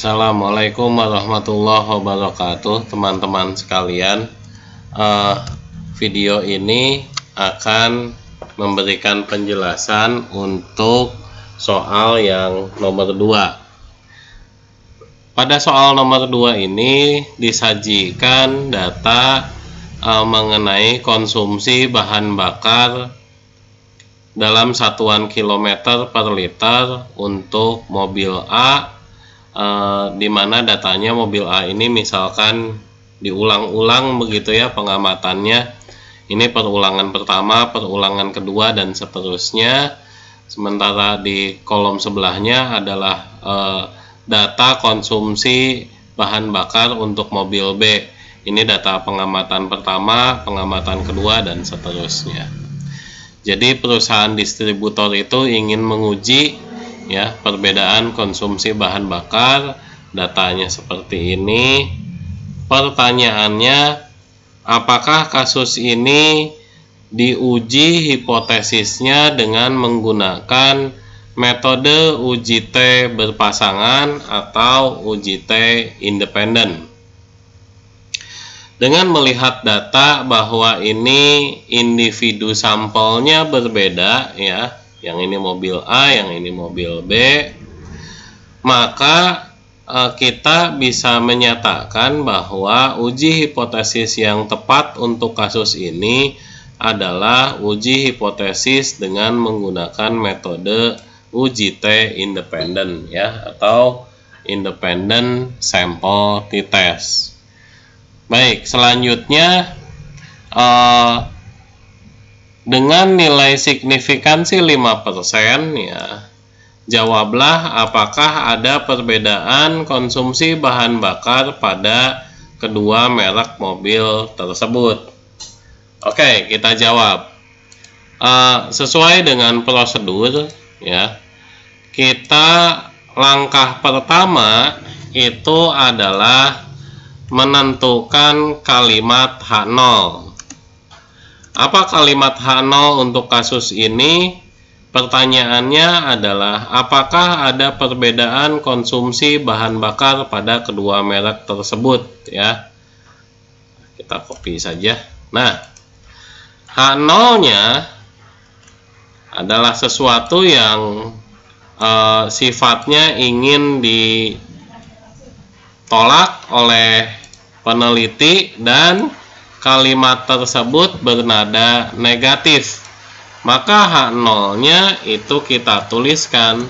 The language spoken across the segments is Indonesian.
Assalamualaikum warahmatullahi wabarakatuh, teman-teman sekalian. Video ini akan memberikan penjelasan untuk soal yang nomor 2. Pada soal nomor 2 ini disajikan data mengenai konsumsi bahan bakar dalam satuan kilometer per liter untuk mobil A, di mana datanya mobil A ini misalkan diulang-ulang begitu ya pengamatannya. Ini perulangan pertama, perulangan kedua, dan seterusnya. Sementara di kolom sebelahnya adalah data konsumsi bahan bakar untuk mobil B. Ini data pengamatan pertama, pengamatan kedua, dan seterusnya. Jadi perusahaan distributor itu ingin menguji ya perbedaan konsumsi bahan bakar. Datanya seperti ini. Pertanyaannya, apakah kasus ini diuji hipotesisnya dengan menggunakan metode uji T berpasangan atau uji T independen? Dengan melihat data bahwa ini individu sampelnya berbeda ya, yang ini mobil A, yang ini mobil B, maka kita bisa menyatakan bahwa uji hipotesis yang tepat untuk kasus ini adalah uji hipotesis dengan menggunakan metode uji T independen ya, atau independent sample t-test. Baik, selanjutnya dengan nilai signifikansi 5% ya, jawablah apakah ada perbedaan konsumsi bahan bakar pada kedua merek mobil tersebut. Oke, kita jawab. Sesuai dengan prosedur ya, kita langkah pertama itu adalah menentukan kalimat H0. Apa kalimat H0 untuk kasus ini? Pertanyaannya adalah apakah ada perbedaan konsumsi bahan bakar pada kedua merek tersebut ya. Kita copy saja. Nah, H0-nya adalah sesuatu yang sifatnya ingin ditolak oleh peneliti dan kalimat tersebut bernada negatif. Maka H0-nya itu kita tuliskan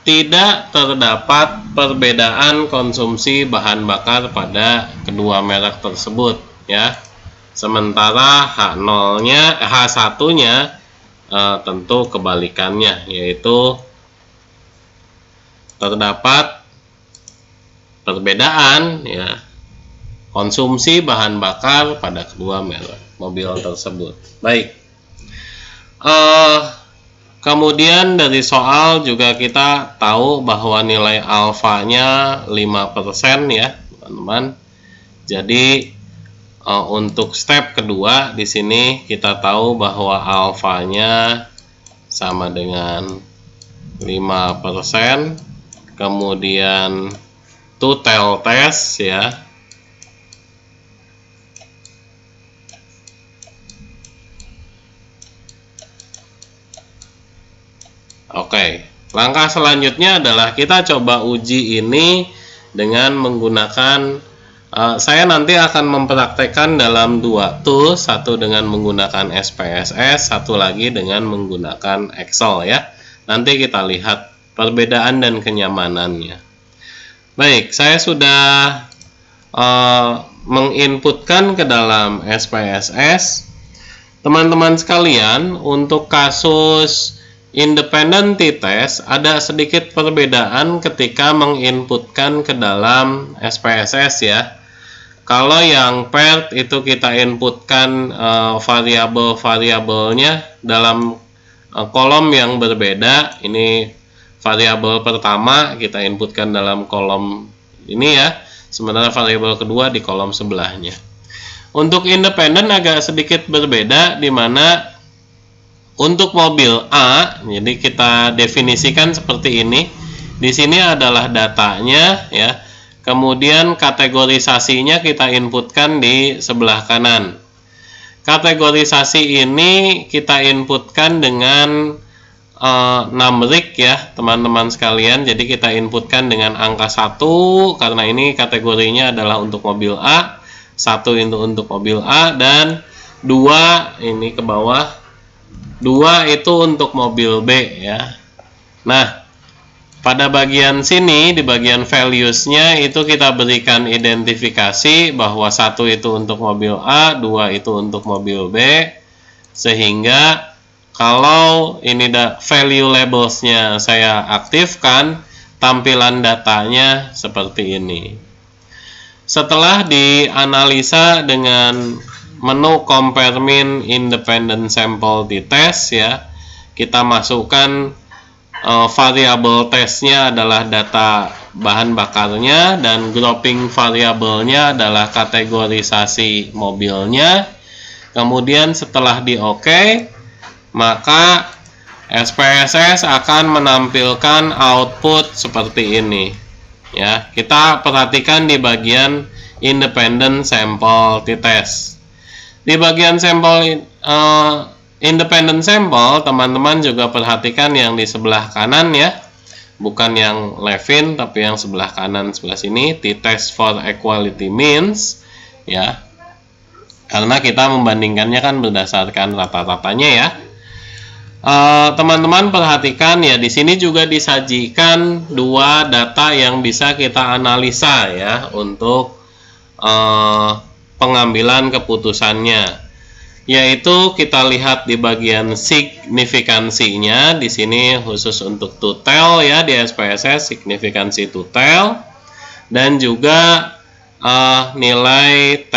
tidak terdapat perbedaan konsumsi bahan bakar pada kedua merek tersebut ya. Sementara H1-nya tentu kebalikannya, yaitu terdapat perbedaan ya konsumsi bahan bakar pada kedua merek mobil tersebut. Baik. Kemudian dari soal juga kita tahu bahwa nilai alfanya 5% ya, teman-teman. Jadi untuk step kedua di sini kita tahu bahwa alfanya sama dengan 5%. Kemudian two-tail test ya. Oke, langkah selanjutnya adalah kita coba uji ini dengan menggunakan saya nanti akan mempraktekkan dalam 2 tools, satu dengan menggunakan SPSS, satu lagi dengan menggunakan Excel ya. Nanti kita lihat perbedaan dan kenyamanannya. Baik, saya sudah menginputkan ke dalam SPSS. Teman-teman sekalian, untuk kasus independent t-test ada sedikit perbedaan ketika menginputkan ke dalam SPSS ya. Kalau yang paired itu kita inputkan variabel-variabelnya dalam kolom yang berbeda. Ini variabel pertama kita inputkan dalam kolom ini ya, sementara variabel kedua di kolom sebelahnya. Untuk independen agak sedikit berbeda, di mana untuk mobil A, jadi kita definisikan seperti ini. Di sini adalah datanya ya. Kemudian kategorisasinya kita inputkan di sebelah kanan. Kategorisasi ini kita inputkan dengan numerik ya teman-teman sekalian. Jadi kita inputkan dengan angka 1 karena ini kategorinya adalah untuk mobil A, 1 itu untuk mobil A, dan 2 ini ke bawah, 2 itu untuk mobil B ya. Nah, pada bagian sini di bagian values-nya itu kita berikan identifikasi bahwa 1 itu untuk mobil A, 2 itu untuk mobil B, sehingga kalau ini value labels-nya saya aktifkan, tampilan datanya seperti ini. Setelah dianalisa dengan menu compare mean independent sample t-test ya, kita masukkan variabel tesnya adalah data bahan bakarnya dan grouping variabelnya adalah kategorisasi mobilnya. Kemudian setelah di OK, maka SPSS akan menampilkan output seperti ini ya. Kita perhatikan di bagian independent sample t-test. Di bagian sampel independent sample, teman-teman juga perhatikan yang di sebelah kanan ya, bukan yang Levin tapi yang sebelah kanan sebelah sini, t-test for equality means ya, karena kita membandingkannya kan berdasarkan rata-ratanya ya. Teman-teman perhatikan ya, di sini juga disajikan dua data yang bisa kita analisa ya untuk pengambilan keputusannya, yaitu kita lihat di bagian signifikansinya. Di sini khusus untuk total ya, di SPSS signifikansi total, dan juga nilai T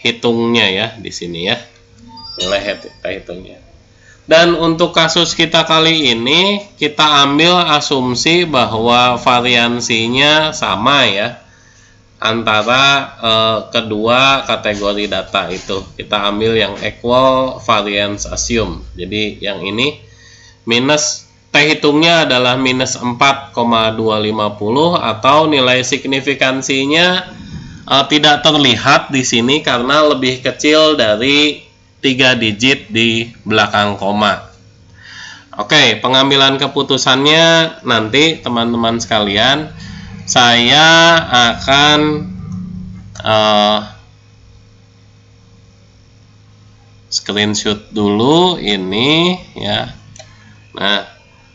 hitungnya ya di sini ya, nilai T hitungnya. Dan untuk kasus kita kali ini kita ambil asumsi bahwa variansinya sama ya antara kedua kategori data itu. Kita ambil yang equal variance assume. Jadi yang ini minus T hitungnya adalah minus 4,250 atau nilai signifikansinya tidak terlihat di sini karena lebih kecil dari 3 digit di belakang koma. Oke, pengambilan keputusannya nanti teman-teman sekalian, saya akan screenshot dulu ini ya. Nah,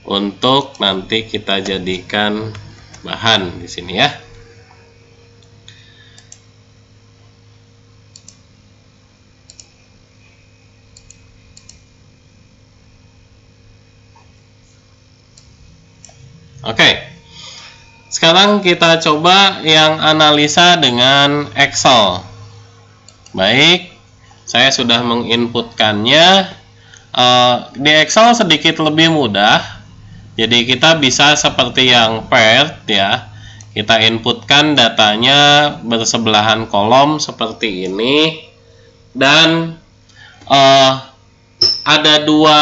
untuk nanti kita jadikan bahan di sini ya. Oke. Sekarang kita coba yang analisa dengan Excel. Baik, saya sudah menginputkannya. Di Excel sedikit lebih mudah. Jadi kita bisa seperti yang paired ya. Kita inputkan datanya bersebelahan kolom seperti ini. Dan ada dua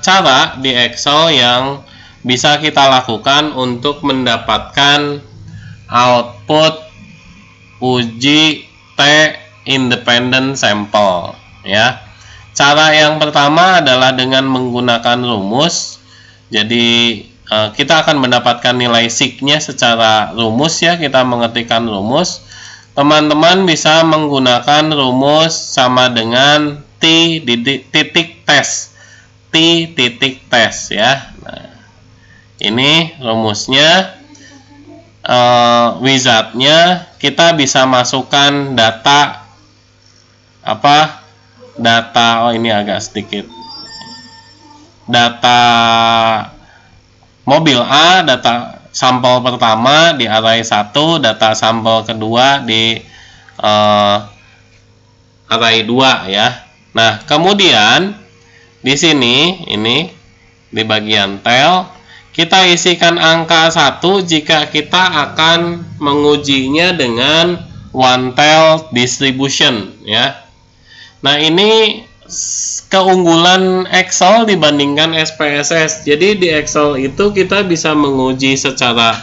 cara di Excel yang bisa kita lakukan untuk mendapatkan output uji T independent sample ya. Cara yang pertama adalah dengan menggunakan rumus. Jadi kita akan mendapatkan nilai sig-nya secara rumus ya, kita mengetikkan rumus. Teman-teman bisa menggunakan rumus sama dengan T titik tes. T titik tes ya. Nah, ini rumusnya. Wizardnya kita bisa masukkan data data ini agak sedikit, data mobil A, data sampel pertama di array 1, data sampel kedua di array 2 ya. Nah, kemudian di sini ini di bagian tel kita isikan angka 1 jika kita akan mengujinya dengan one tail distribution ya. Nah, ini keunggulan Excel dibandingkan SPSS. Jadi di Excel itu kita bisa menguji secara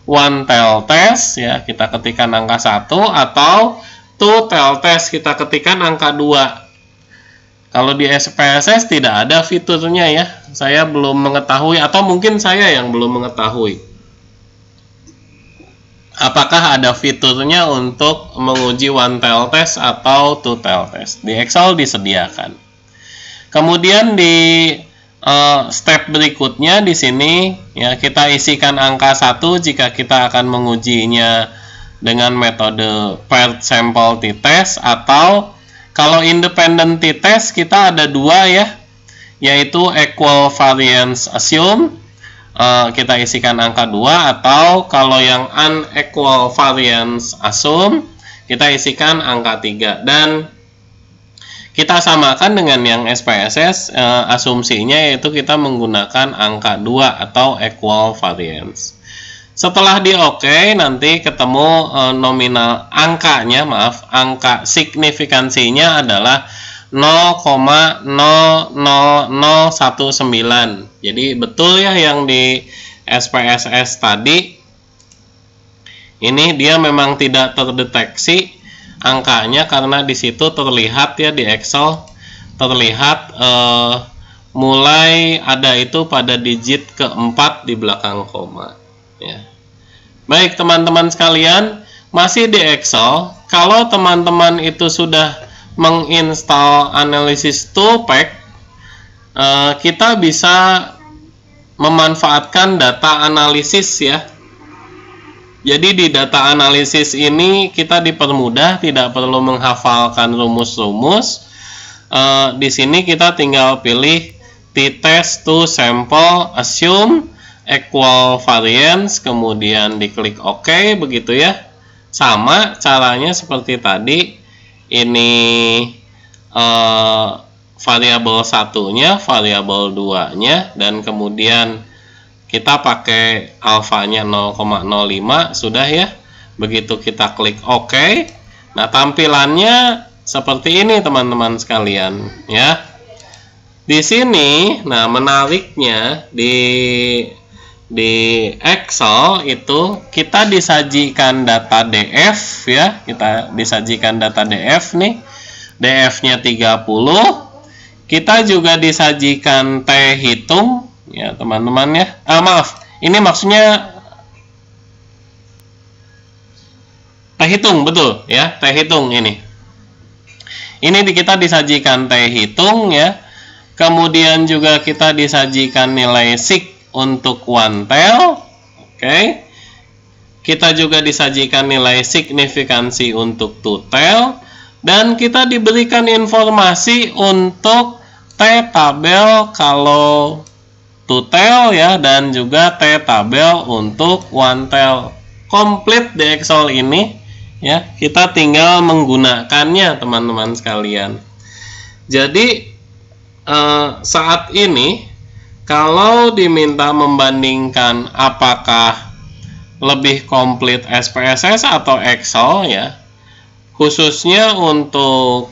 one tail test ya, kita ketikkan angka 1, atau two tail test, kita ketikkan angka 2. Kalau di SPSS tidak ada fiturnya ya. Saya belum mengetahui, atau mungkin saya yang belum mengetahui apakah ada fiturnya untuk menguji one tail test atau two tail test. Di Excel disediakan. Kemudian di step berikutnya di sini ya, kita isikan angka 1 jika kita akan mengujinya dengan metode paired sample t-test, atau kalau independent t-test kita ada 2 ya, yaitu equal variance assume, kita isikan angka 2, atau kalau yang unequal variance assume kita isikan angka 3. Dan kita samakan dengan yang SPSS, asumsinya yaitu kita menggunakan angka 2 atau equal variance. Setelah di OK, nanti ketemu nominal angkanya, angka signifikansinya adalah 0,00019. Jadi betul ya yang di SPSS tadi, ini dia memang tidak terdeteksi angkanya karena di situ terlihat ya, di Excel terlihat mulai ada itu pada digit keempat di belakang koma. Ya. Baik teman-teman sekalian, masih di Excel, kalau teman-teman itu sudah menginstal Analysis Toolpack, kita bisa memanfaatkan data analisis ya. Jadi di data analisis ini kita dipermudah, tidak perlu menghafalkan rumus-rumus. Di sini kita tinggal pilih t-test to sample assume equal variance, kemudian diklik OK, begitu ya. Sama caranya seperti tadi. Ini variabel satunya, variabel 2-nya, dan kemudian kita pakai alfanya 0,05, sudah ya. Begitu kita klik OK, nah tampilannya seperti ini teman-teman sekalian ya. Di sini, nah menariknya di Excel itu kita disajikan data DF ya, kita disajikan data DF nih, DF-nya 30. Kita juga disajikan T hitung ya teman-teman ya. Maaf, ini maksudnya T hitung, betul ya, T hitung ini. Ini kita disajikan T hitung ya. Kemudian juga kita disajikan nilai sig untuk one tail, oke. Kita juga disajikan nilai signifikansi untuk two tail, dan kita diberikan informasi untuk T tabel kalau two tail ya, dan juga T tabel untuk one tail. Komplit di Excel ini ya, kita tinggal menggunakannya teman-teman sekalian. Jadi saat ini kalau diminta membandingkan apakah lebih komplit SPSS atau Excel ya, khususnya untuk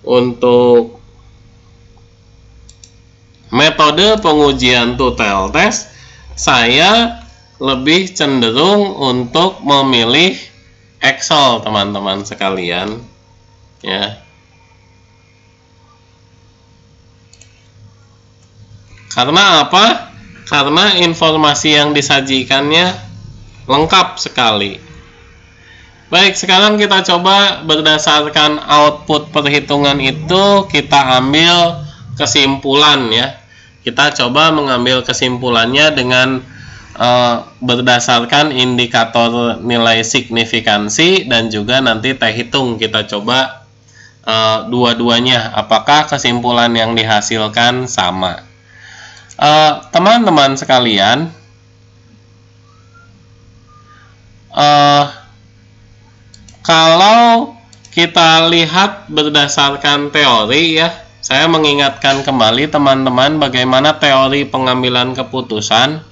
untuk metode pengujian two-tail test, saya lebih cenderung untuk memilih Excel teman-teman sekalian ya. Karena apa? Karena informasi yang disajikannya lengkap sekali. Baik, sekarang kita coba berdasarkan output perhitungan itu kita ambil kesimpulan ya. Kita coba mengambil kesimpulannya dengan berdasarkan indikator nilai signifikansi dan juga nanti T hitung. Kita coba dua-duanya, apakah kesimpulan yang dihasilkan sama. Teman-teman sekalian, kalau kita lihat berdasarkan teori ya, saya mengingatkan kembali teman-teman bagaimana teori pengambilan keputusan.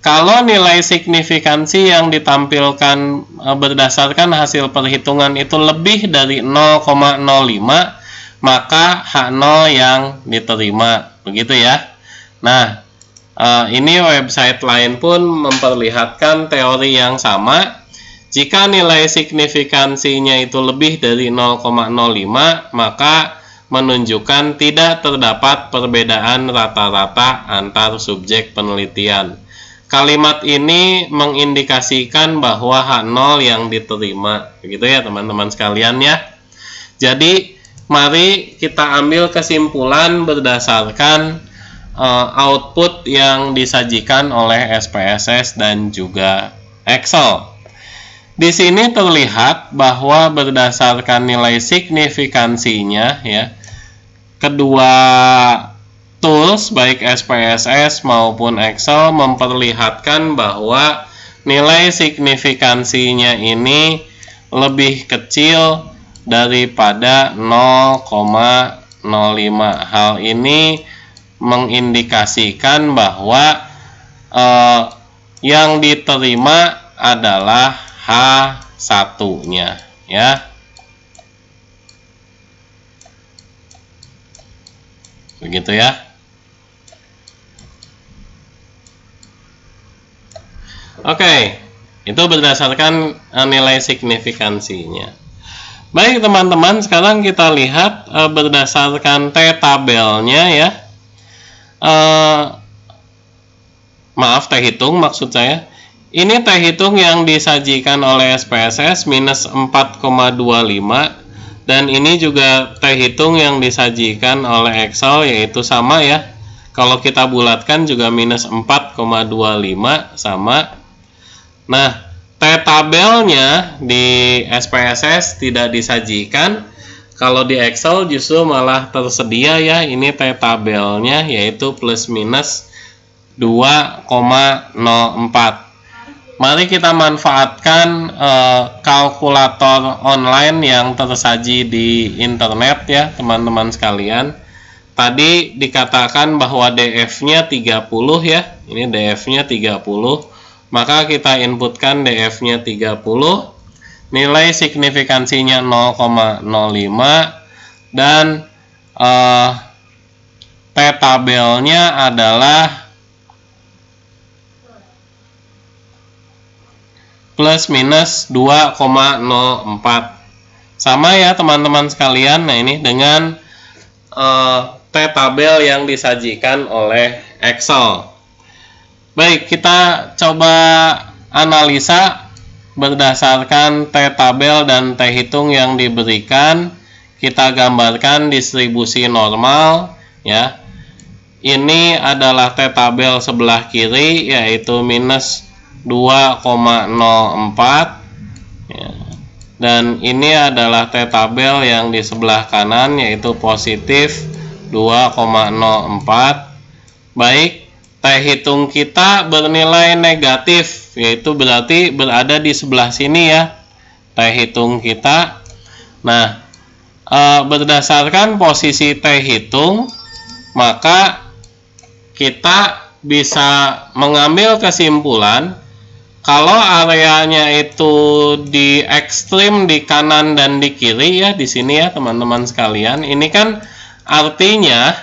kalau nilai signifikansi yang ditampilkan berdasarkan hasil perhitungan itu lebih dari 0,05, maka H0 yang diterima, begitu ya. Nah, ini website lain pun memperlihatkan teori yang sama. Jika nilai signifikansinya itu lebih dari 0,05, maka menunjukkan tidak terdapat perbedaan rata-rata antar subjek penelitian. Kalimat ini mengindikasikan bahwa H0 yang diterima, begitu ya teman-teman sekalian ya. Jadi mari kita ambil kesimpulan berdasarkan output yang disajikan oleh SPSS dan juga Excel. Di sini terlihat bahwa berdasarkan nilai signifikansinya ya, kedua tools baik SPSS maupun Excel memperlihatkan bahwa nilai signifikansinya ini lebih kecil daripada 0,05. Hal ini mengindikasikan bahwa yang diterima adalah H1-nya ya. Begitu ya. Oke, itu berdasarkan nilai signifikansinya. Baik teman-teman, sekarang kita lihat berdasarkan T-tabelnya ya. Maaf, T-hitung maksud saya. Ini T-hitung yang disajikan oleh SPSS minus 4,25, dan ini juga T-hitung yang disajikan oleh Excel, yaitu sama ya. Kalau kita bulatkan juga minus 4,25 sama. Nah, T-tabelnya di SPSS tidak disajikan. Kalau di Excel justru malah tersedia ya. Ini T-tabelnya yaitu plus minus 2,04. Mari kita manfaatkan kalkulator online yang tersaji di internet ya teman-teman sekalian. Tadi dikatakan bahwa DF-nya 30 ya. Ini DF-nya 30. Maka kita inputkan DF-nya 30, nilai signifikansinya 0,05, dan T-tabelnya adalah plus minus 2,04. Sama ya teman-teman sekalian. Nah ini dengan T-tabel yang disajikan oleh Excel. Baik, kita coba analisa berdasarkan T-tabel dan T-hitung yang diberikan. Kita gambarkan distribusi normal ya. Ini adalah T-tabel sebelah kiri yaitu minus 2,04 ya. Dan ini adalah T-tabel yang di sebelah kanan yaitu positif 2,04. Baik, T-hitung kita bernilai negatif, yaitu berarti berada di sebelah sini ya T-hitung kita. Nah, berdasarkan posisi T-hitung, maka kita bisa mengambil kesimpulan kalau areanya itu di ekstrim di kanan dan di kiri ya, di sini ya teman-teman sekalian. Ini kan artinya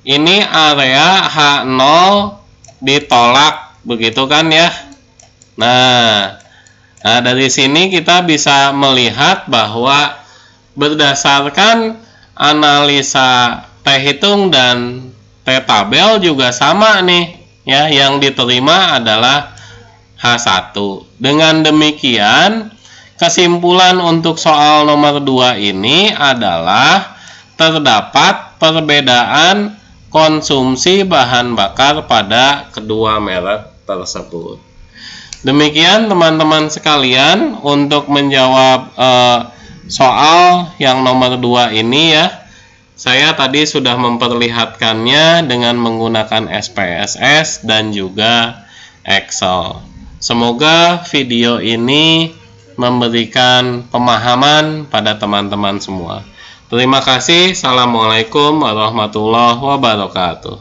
ini area H0 ditolak, begitu kan ya. Nah, dari sini kita bisa melihat bahwa berdasarkan analisa T-hitung dan T-tabel juga sama nih ya, yang diterima adalah H1. Dengan demikian, kesimpulan untuk soal nomor 2 ini adalah terdapat perbedaan konsumsi bahan bakar pada kedua merek tersebut. Demikian teman-teman sekalian untuk menjawab soal yang nomor 2 ini ya. Saya tadi sudah memperlihatkannya dengan menggunakan SPSS dan juga Excel. Semoga video ini memberikan pemahaman pada teman-teman semua. Terima kasih. Assalamualaikum warahmatullahi wabarakatuh.